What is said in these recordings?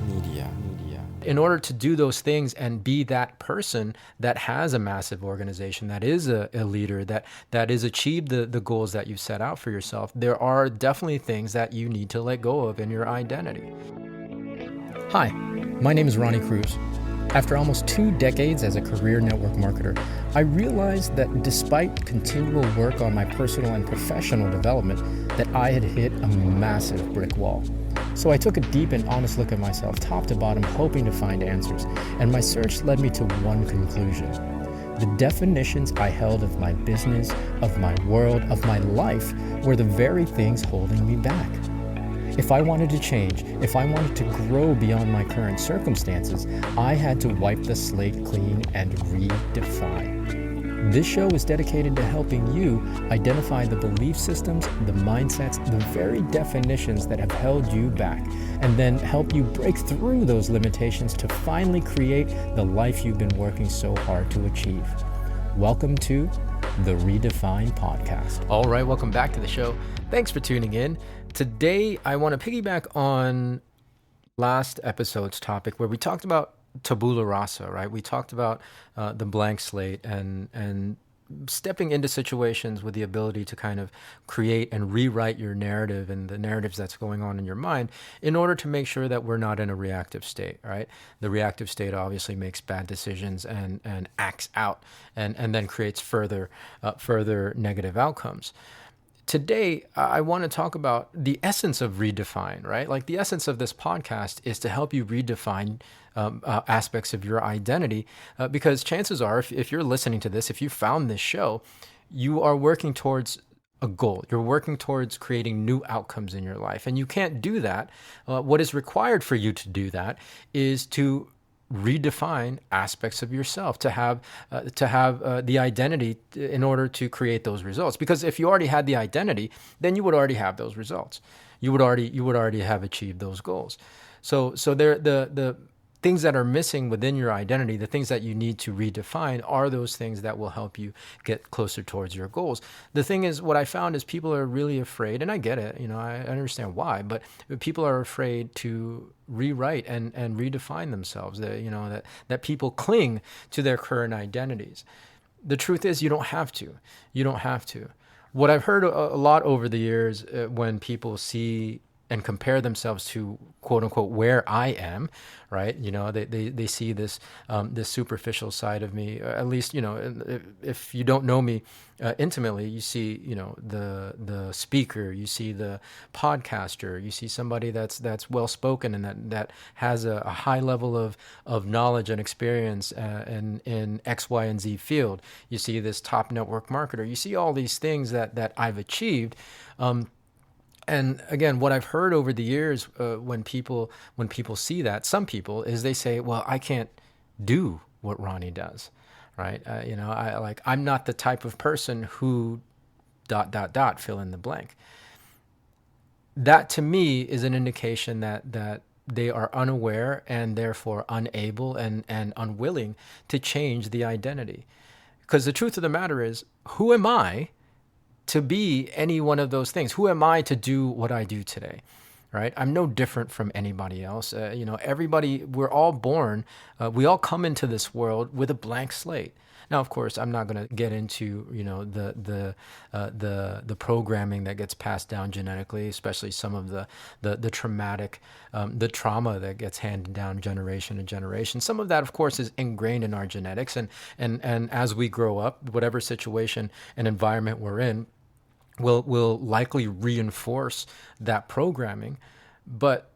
Media. In order to do those things and be that person that has a massive organization, that is a leader, that is achieved the goals that you've set out for yourself, there are definitely things that you need to let go of in your identity. Hi, my name is Ronnie Cruz. After almost 2 decades as a career network marketer, I realized that despite continual work on my personal and professional development, that I had hit a massive brick wall. So I took a deep and honest look at myself, top to bottom, hoping to find answers, and my search led me to one conclusion. The definitions I held of my business, of my world, of my life were the very things holding me back. If I wanted to change, if I wanted to grow beyond my current circumstances, I had to wipe the slate clean and redefine. This show is dedicated to helping you identify the belief systems, the mindsets, the very definitions that have held you back, and then help you break through those limitations to finally create the life you've been working so hard to achieve. Welcome to the ReDEFINE Podcast. All right, welcome back to the show. Thanks for tuning in. Today, I want to piggyback on last episode's topic where we talked about tabula rasa, right? We talked about the blank slate and stepping into situations with the ability to kind of create and rewrite your narrative and the narratives that's going on in your mind in order to make sure that we're not in a reactive state, right? The reactive state obviously makes bad decisions and acts out and then creates further negative outcomes. Today, I want to talk about the essence of redefine, right? Like the essence of this podcast is to help you redefine aspects of your identity, because chances are, if you're listening to this, if you found this show, you are working towards a goal. You're working towards creating new outcomes in your life. And you can't do that. What is required for you to do that is to redefine aspects of yourself, to have the identity in order to create those results. Because if you already had the identity, then you would already have those results. You would already have achieved those goals. So there the things that are missing within your identity, the things that you need to redefine, are those things that will help you get closer towards your goals. The thing is, what I found is people are really afraid, and I get it, I understand why, but people are afraid to rewrite and redefine themselves, that people cling to their current identities. The truth is, you don't have to. You don't have to. What I've heard a lot over the years when people see and compare themselves to quote unquote where I am, right? They see this superficial side of me. At least, if you don't know me intimately, you see, the speaker, you see the podcaster, you see somebody that's well spoken and that has a high level of knowledge and experience in X, Y, and Z field. You see this top network marketer. You see all these things that I've achieved. And again, what I've heard over the years when people see that, some people, is they say, well, I can't do what Ronnie does, right? I'm not the type of person who ... fill in the blank. That to me is an indication that they are unaware and therefore unable and unwilling to change the identity. Because the truth of the matter is, who am I to be any one of those things? Who am I to do what I do today, right? I'm no different from anybody else. Everybody, we're all born, we all come into this world with a blank slate. Now, of course, I'm not going to get into, the programming that gets passed down genetically, especially some of the traumatic, the trauma that gets handed down generation to generation. Some of that, of course, is ingrained in our genetics. And as we grow up, whatever situation and environment we're in, will likely reinforce that programming. But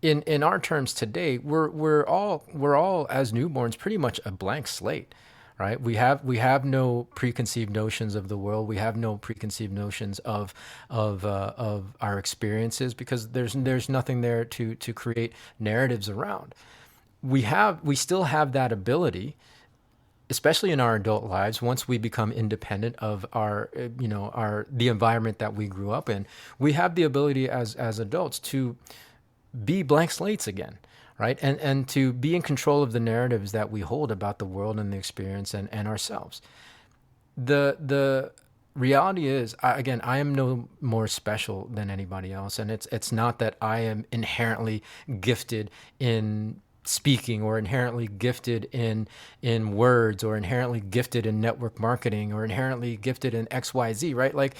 in our terms today, we're all as newborns pretty much a blank slate, right? We have no preconceived notions of the world. We have no preconceived notions of our experiences, because there's nothing there to create narratives around. We still have that ability, especially in our adult lives. Once we become independent of the environment that we grew up in, we have the ability as adults to be blank slates again, right? And to be in control of the narratives that we hold about the world and the experience and ourselves. The reality is, I am no more special than anybody else, and it's not that I am inherently gifted in speaking, or inherently gifted in words, or inherently gifted in network marketing, or inherently gifted in XYZ, right?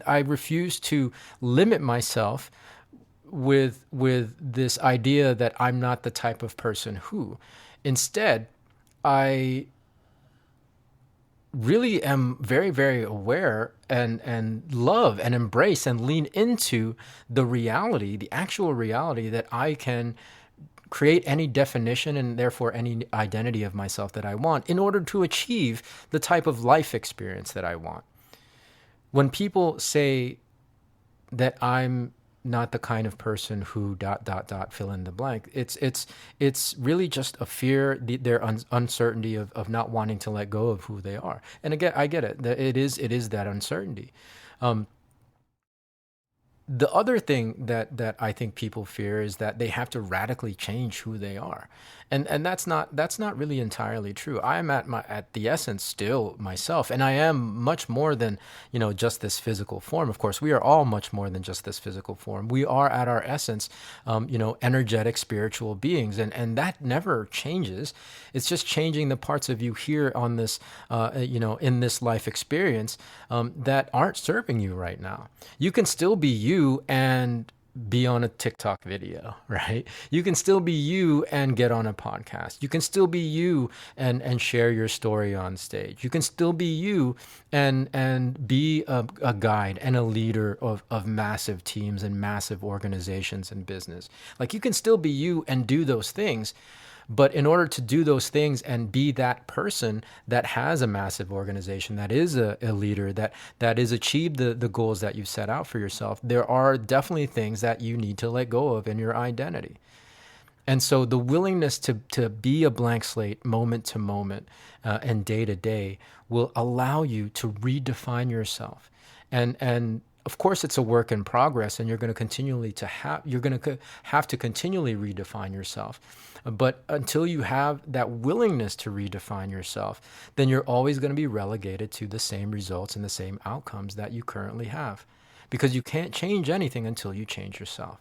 I refuse to limit myself with this idea that I'm not the type of person who. Instead, I really am very, very aware and love and embrace and lean into the reality, the actual reality, that I can create any definition and therefore any identity of myself that I want in order to achieve the type of life experience that I want. When people say that I'm not the kind of person who ... fill in the blank, it's really just a fear, their uncertainty of not wanting to let go of who they are. And again, I get it. It is that uncertainty. The other thing that I think people fear is that they have to radically change who they are. And that's not really entirely true. I am at the essence still myself, and I am much more than, just this physical form. Of course, we are all much more than just this physical form. We are at our essence, energetic spiritual beings, and that never changes. It's just changing the parts of you here on this, in this life experience, that aren't serving you right now. You can still be you and be on a TikTok video, right? You can still be you and get on a podcast. You can still be you and share your story on stage. You can still be you and be a guide and a leader of massive teams and massive organizations and business. Like, you can still be you and do those things. But in order to do those things and be that person that has a massive organization, that is a leader, that is achieved the goals that you've set out for yourself, there are definitely things that you need to let go of in your identity. And so the willingness to be a blank slate moment to moment and day to day will allow you to redefine yourself. And of course, it's a work in progress, and you're going to have to continually redefine yourself. But until you have that willingness to redefine yourself, then you're always going to be relegated to the same results and the same outcomes that you currently have, because you can't change anything until you change yourself.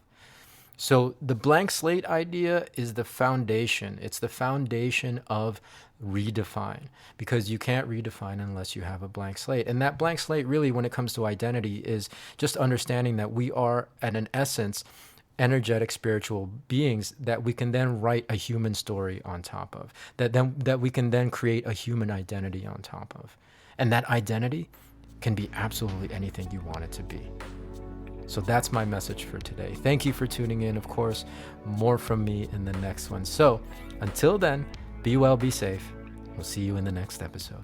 So the blank slate idea is the foundation. It's the foundation of redefine, because you can't redefine unless you have a blank slate. And that blank slate, really, when it comes to identity, is just understanding that we are, at an essence, energetic spiritual beings that we can then write a human story on top of, that we can then create a human identity on top of. And that identity can be absolutely anything you want it to be. So that's my message for today. Thank you for tuning in. Of course, more from me in the next one. So until then, be well, be safe. We'll see you in the next episode.